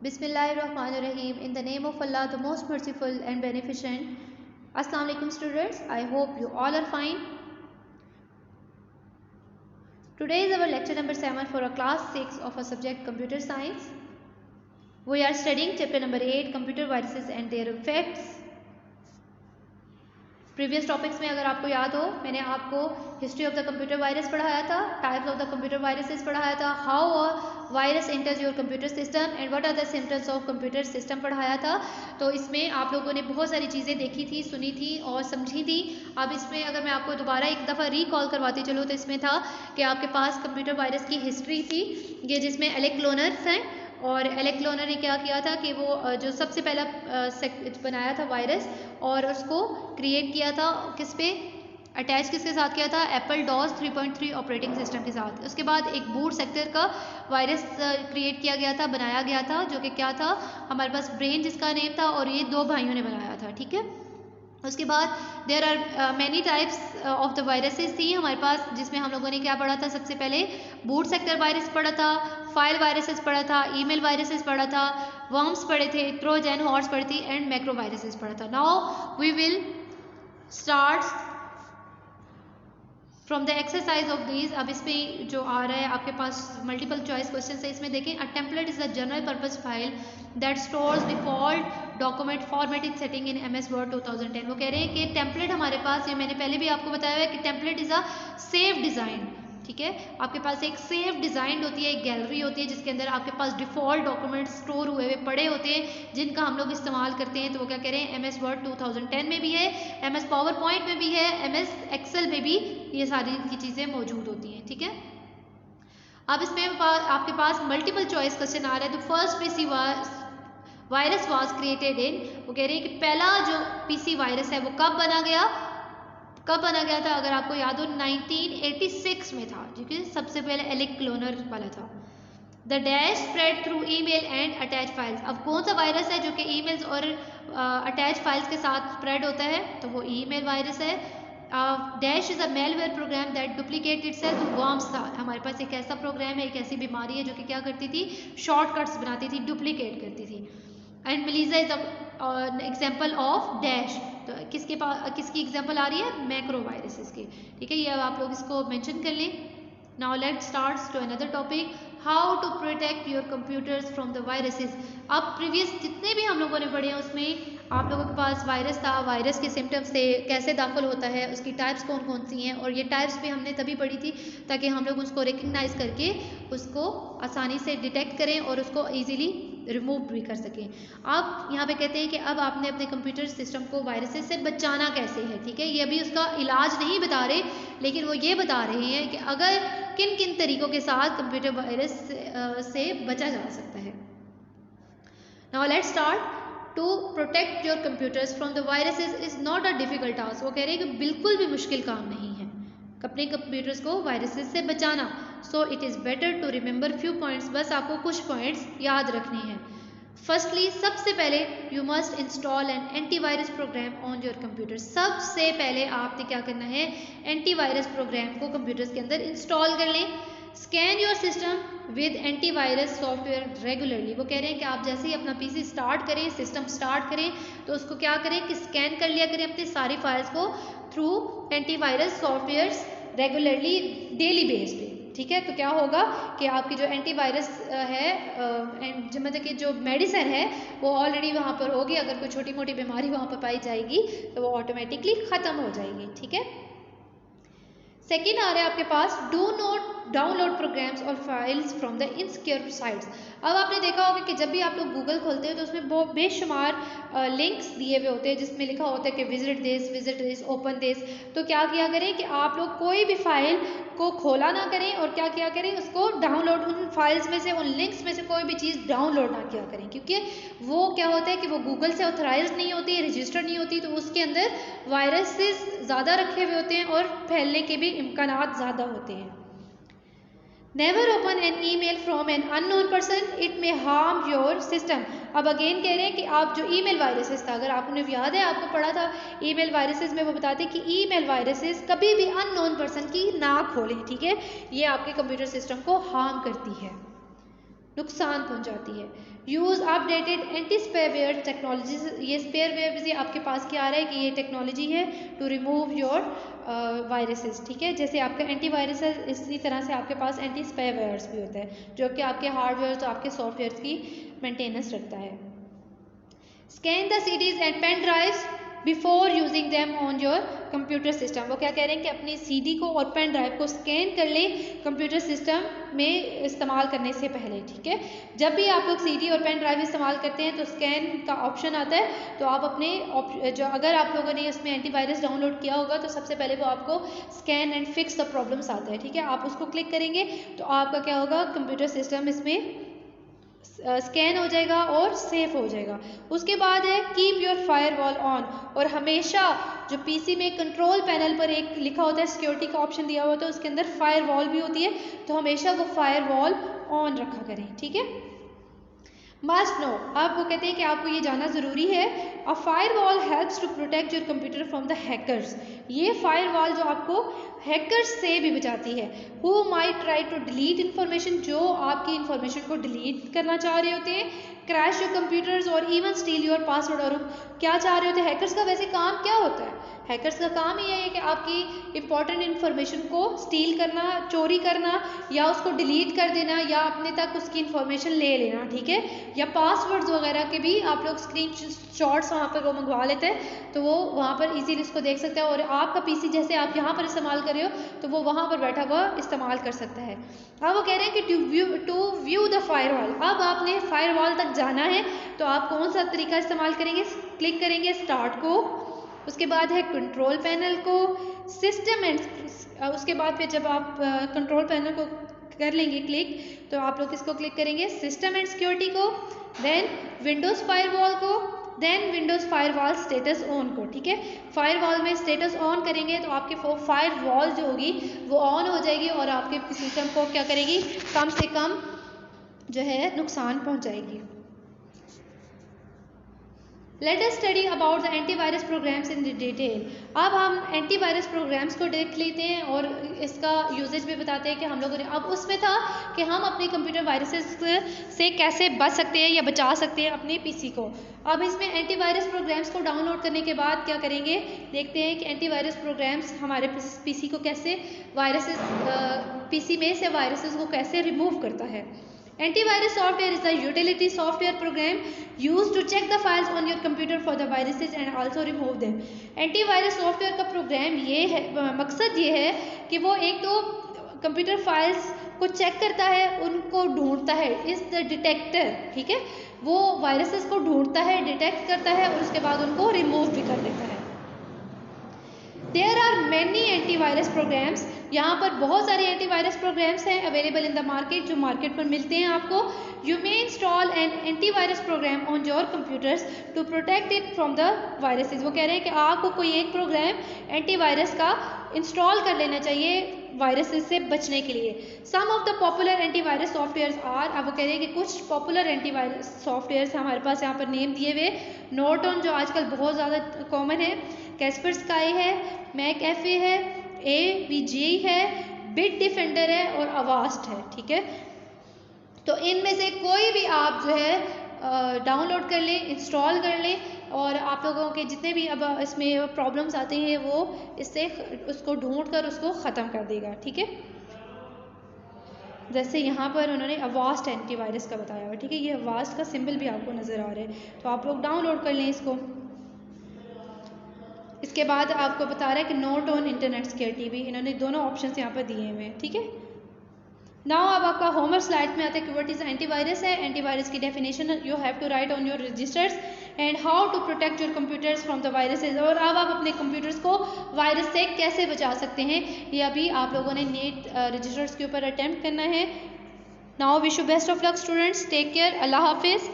Bismillahirrahmanirrahim. In the name of Allah, the most merciful and beneficent. Assalamu alaikum students. I hope you all are fine. Today is our lecture number 7 for a class 6 of a subject computer science. We are studying chapter number 8 computer viruses and their effects. Previous topics में अगर आपको याद हो, मैंने आपको history of the computer virus पढ़ाया था, types of the computer viruses पढ़ाया था, how a virus enters your computer system and what are the symptoms of computer system पढ़ाया था। तो इसमें आप लोगों ने बहुत सारी चीज़ें देखी थी, सुनी थी और समझी थी। अब इसमें अगर मैं आपको दोबारा एक दफ़ा रिकॉल करवाती चलूँ तो इसमें था कि आपके पास कंप्यूटर वायरस की हिस्ट्री थी, ये जिसमें एलेक क्लोनर्स हैं और एलेक क्लोनर ने क्या किया था कि वो जो सबसे पहला बनाया था वायरस और उसको क्रिएट किया था किस पे अटैच किसके साथ किया था, एप्पल डॉस 3.3 ऑपरेटिंग सिस्टम के साथ। उसके बाद एक बूट सेक्टर का वायरस क्रिएट किया गया था, बनाया गया था, जो कि क्या था, हमारे पास ब्रेन जिसका नेम था और ये दो भाइयों ने बनाया था। ठीक है, उसके बाद there are many types of the viruses थी हमारे पास, जिसमें हम लोगों ने क्या पढ़ा था, सबसे पहले बूट सेक्टर वायरस पढ़ा था, फाइल वायरसेस पढ़ा था, ईमेल वायरसेस पढ़ा था, वर्म्स पढ़े थे, ट्रोजन हॉर्स पढ़ी थी एंड मैक्रो वायरसेस पढ़ा था। Now we will start from the exercise of these. अब इसमें जो आ रहा है आपके पास मल्टीपल चॉइस क्वेश्चन है, इसमें देखें, a template is the general purpose file that stores default document formatting setting in MS Word 2010। वो कह रहे हैं कि टेम्पलेट हमारे पास, ये मैंने पहले भी आपको बताया है कि template is a safe design. ठीक है, आपके पास एक सेफ डिज़ाइन होती है, एक गैलरी होती है जिसके अंदर आपके पास डिफ़ॉल्ट डॉक्यूमेंट स्टोर हुए हुए पड़े होते हैं जिनका हम लोग इस्तेमाल करते हैं। तो वो क्या कह रहे हैं, MS Word 2010 में भी है, MS PowerPoint में भी है, MS Excel में भी ये सारी की चीज़ें मौजूद होती हैं। ठीक है, अब इसमें आपके पास मल्टीपल चॉइस क्वेश्चन आ रहा है। तो first PC virus was created in, वो कह रहे हैं कि पहला जो पीसी वायरस है वो कब बना गया था, अगर आपको याद हो 1986 में था, ठीक है, सबसे पहले एलेक क्लोनर वाला था। The dash spread through email and attach files. अब कौन सा वायरस है जो कि ईमेल्स और अटैच फाइल्स के साथ स्प्रेड होता है, तो वो ईमेल वायरस है। Dash is a malware program that duplicate itself to worms था। हमारे पास एक ऐसा प्रोग्राम है, एक ऐसी बीमारी है जो कि क्या करती थी, शॉर्टकट्स बनाती थी, डुप्लीकेट करती थी। एंड मिलीजा इज एग्जाम्पल ऑफ डैश। तो किसकी एग्जाम्पल आ रही है, मैक्रो वायरसेस की। ठीक है, ये अब आप लोग इसको मेंशन कर लें। Now let's start to another topic, how to protect your computers from the viruses. अब प्रीवियस जितने भी हम लोगों ने पढ़े हैं उसमें आप लोगों के पास वायरस था, वायरस के सिम्टम्स थे, कैसे दाखिल होता है, उसकी टाइप्स कौन कौन सी हैं, और ये टाइप्स भी हमने तभी पढ़ी थी ताकि हम लोग उसको रिकग्नाइज करके उसको आसानी से डिटेक्ट करें और उसको ईजिली रिमूव भी कर सकें। अब यहाँ पे कहते हैं कि अब आपने अपने कंप्यूटर सिस्टम को वायरसेस से बचाना कैसे है। ठीक है, ये अभी उसका इलाज नहीं बता रहे, लेकिन वो ये बता रहे हैं कि अगर किन किन तरीक़ों के साथ कंप्यूटर वायरस से बचा जा सकता है। Now let's start. To protect your computers from the viruses is not a difficult task. वो कह रहे हैं कि बिल्कुल भी मुश्किल काम नहीं है अपने कंप्यूटर्स को वायरसेस से बचाना। So it is better to remember few points. बस आपको कुछ पॉइंट्स याद रखने हैं। फर्स्टली, सबसे पहले you must install an antivirus program on your computer. सबसे पहले आपने क्या करना है, एंटीवायरस प्रोग्राम को कंप्यूटर्स के अंदर इंस्टॉल कर लें। Scan your system with antivirus software regularly. वो कह रहे हैं कि आप जैसे ही अपना पीसी स्टार्ट करें, सिस्टम स्टार्ट करें, तो उसको क्या करें कि स्कैन कर लिया करें अपनी सारी फाइल्स को through antivirus softwares regularly, daily base पे। ठीक है, तो क्या होगा कि आपकी जो एंटीवायरस है मतलब कि जो मेडिसिन है वो ऑलरेडी वहाँ पर होगी। अगर कोई छोटी मोटी बीमारी वहाँ पर पाई जाएगी तो वो ऑटोमेटिकली ख़त्म हो जाएगी। ठीक है, सेकेंड आ रहा है आपके पास, डू नॉट डाउनलोड प्रोग्राम्स और files from the insecure sites. अब आपने देखा होगा कि जब भी आप लोग गूगल खोलते हैं तो उसमें बहुत बेशुमार लिंक्स दिए हुए होते हैं जिसमें लिखा होता है कि विजिट दिस, ओपन दिस। तो क्या किया करें कि आप लोग कोई भी फाइल को खोला ना करें और क्या किया करें, उसको डाउनलोड, उन फाइल्स में से, उन लिंक्स में से कोई भी चीज़ डाउनलोड ना किया करें, क्योंकि वो क्या होता है कि वो गूगल से ऑथराइज नहीं होती है, रजिस्टर्ड नहीं होती, तो उसके अंदर वायरसेस ज़्यादा रखे हुए होते हैं और फैलने के भी इम्कानात ज़्यादा होते हैं। Never open an email from an unknown person, it may harm your system. अब अगेन कह रहे हैं कि आप जो ईमेल वायरसेस था, अगर आपने याद है आपको पढ़ा था ईमेल वायरसेस में, वो बताते हैं कि ईमेल वायरसेस कभी भी अननोन पर्सन की ना खोलें। ठीक है, ये आपके कंप्यूटर सिस्टम को हार्म करती है। नुकसान पहुंचाती है। Use updated anti spyware technologies, ये स्पेवेयर भी आपके पास क्या आ रहा है कि ये टेक्नोलॉजी है टू रिमूव योर वायरसेस, ठीक है। जैसे आपका एंटीवायरस है, इसी तरह से आपके पास एंटी स्पेवेयर्स भी होता है जो कि आपके हार्डवेयर तो आपके सॉफ्टवेयर की मेंटेनेंस रखता है। Scan the CDs and pen drives before using them on your computer system. वो क्या कह रहे हैं कि अपनी सीडी को और पेन ड्राइव को स्कैन कर ले कंप्यूटर सिस्टम में इस्तेमाल करने से पहले, ठीक है। जब भी आप लोग सीडी और पेन ड्राइव इस्तेमाल करते हैं तो स्कैन का ऑप्शन आता है, तो आप अपने जो अगर आप लोगों ने उसमें एंटीवायरस डाउनलोड किया होगा तो सबसे पहले वो आपको scan and fix the problems आता है, ठीक है। आप उसको क्लिक करेंगे तो आपका क्या होगा, कंप्यूटर सिस्टम इसमें स्कैन हो जाएगा और सेफ हो जाएगा। उसके बाद है कीप योर फायरवॉल ऑन, और हमेशा जो पीसी में कंट्रोल पैनल पर एक लिखा होता है सिक्योरिटी का ऑप्शन दिया होता है, उसके अंदर फायरवॉल भी होती है, तो हमेशा वो फायरवॉल ऑन रखा करें, ठीक है। मस्ट नो, आपको कहते हैं कि आपको ये जानना ज़रूरी है, a firewall helps to protect your computer from the hackers. ये फायरवॉल जो आपको हैकर्स से भी बचाती है, who might try to delete information, जो आपकी इन्फॉर्मेशन को डिलीट करना चाह रहे होते हैं, क्रैश योर कंप्यूटर्स और इवन स्टील योर पासवर्ड, और क्या चाह रहे होते हैं हैकर्स का वैसे काम क्या होता है, हैकर्स का काम ये है कि आपकी इंपॉर्टेंट इन्फॉर्मेशन को स्टील करना, चोरी करना, या उसको डिलीट कर देना, या अपने तक उसकी इन्फॉर्मेशन ले लेना, ठीक है। या पासवर्ड्स वगैरह के भी आप लोग स्क्रीन शॉट्स वहाँ पर वो मंगवा लेते हैं, तो वो वहाँ पर इजीली इसको देख सकते हैं, और आपका पीसी जैसे आप यहाँ पर इस्तेमाल कर रहे हो तो वो वहाँ पर बैठा हुआ इस्तेमाल कर सकता है। अब वो कह रहे हैं कि टू व्यू द फायरवॉल, अब आपने फायरवॉल तक जाना है तो आप कौन सा तरीका इस्तेमाल करेंगे, क्लिक करेंगे स्टार्ट को, उसके बाद है कंट्रोल पैनल को, सिस्टम एंड, उसके बाद फिर जब आप कंट्रोल पैनल को कर लेंगे क्लिक तो आप लोग इसको क्लिक करेंगे सिस्टम एंड सिक्योरिटी को, देन विंडोज़ फायरवॉल को, then Windows firewall status on को, ठीक है। फायरवॉल में स्टेटस ऑन करेंगे तो आपके फायरवॉल जो होगी वो ऑन हो जाएगी और आपके सिस्टम को क्या करेगी, कम से कम जो है नुकसान पहुंचाएगी। Let us study about the antivirus programs in detail. अब हम एंटीवायरस प्रोग्राम्स को देख लेते हैं और इसका यूजेज भी बताते हैं कि हम लोगों ने, अब उसमें था कि हम अपने कंप्यूटर वायरसेस से कैसे बच सकते हैं या बचा सकते हैं अपने पीसी को। अब इसमें एंटीवायरस प्रोग्राम्स को डाउनलोड करने के बाद क्या करेंगे, देखते हैं कि एंटीवायरस प्रोग्राम्स हमारे पीसी को कैसे वायरसेस, पीसी में से वायरसेस को कैसे रिमूव करता है। Antivirus software is a utility software program used to check the files on your computer for the viruses and also remove them. Antivirus software का प्रोग्राम ये है, मकसद ये है कि वो एक तो कंप्यूटर फाइल्स को चेक करता है, उनको ढूंढता है, इज द डिटेक्टर, ठीक है। वो वायरसेस को ढूंढता है, डिटेक्ट करता है और उसके बाद उनको रिमूव भी कर देता है। There are many antivirus programs, यहाँ पर बहुत सारे एंटीवायरस प्रोग्राम्स हैं अवेलेबल इन द मार्केट, जो मार्केट पर मिलते हैं आपको। You may install an antivirus program on your computers to protect it from the viruses. वो कह रहे हैं कि आपको कोई एक प्रोग्राम एंटीवायरस का इंस्टॉल कर लेना चाहिए वायरसेस से बचने के लिए। Some of the popular antivirus softwares are, अब वो कह रहे हैं कि कुछ पॉपुलर एंटीवायरस सॉफ्टवेयर्स हमारे पास यहाँ पर नेम दिए हुए, नॉर्टन जो आजकल बहुत ज़्यादा कॉमन है, कैस्परस्काई है, मैकएफे है, AVG है, बिट डिफेंडर है और अवास्ट है, ठीक है। तो इनमें से कोई भी आप जो है डाउनलोड कर लें, इंस्टॉल कर लें और आप लोगों के जितने भी अब इसमें प्रॉब्लम्स आते हैं वो इससे उसको ढूंढ कर उसको ख़त्म कर देगा, ठीक है। जैसे यहाँ पर उन्होंने अवास्ट एंटीवायरस का बताया हुआ, ठीक है। ये अवास्ट का सिंबल भी आपको नज़र आ रहा है, तो आप लोग डाउनलोड कर लें इसको। इसके बाद आपको बता रहा है कि नोट ऑन इंटरनेट सिक्योरिटी भी, इन्होंने दोनों ऑप्शंस यहाँ पर दिए हुए हैं, ठीक है। नाउ अब आपका होमवर्क स्लाइड में आता है कि व्हाट इज एंटीवायरस है। एंटीवायरस की definition you have to write on your registers and how to protect your computers from the viruses, और अब आप अपने कंप्यूटर्स को वायरस से कैसे बचा सकते हैं, ये अभी आप लोगों ने नीट रजिस्टर्स के ऊपर अटेम्प्ट करना है। Now wish you best of luck students, take care, अल्लाह हाफिज़।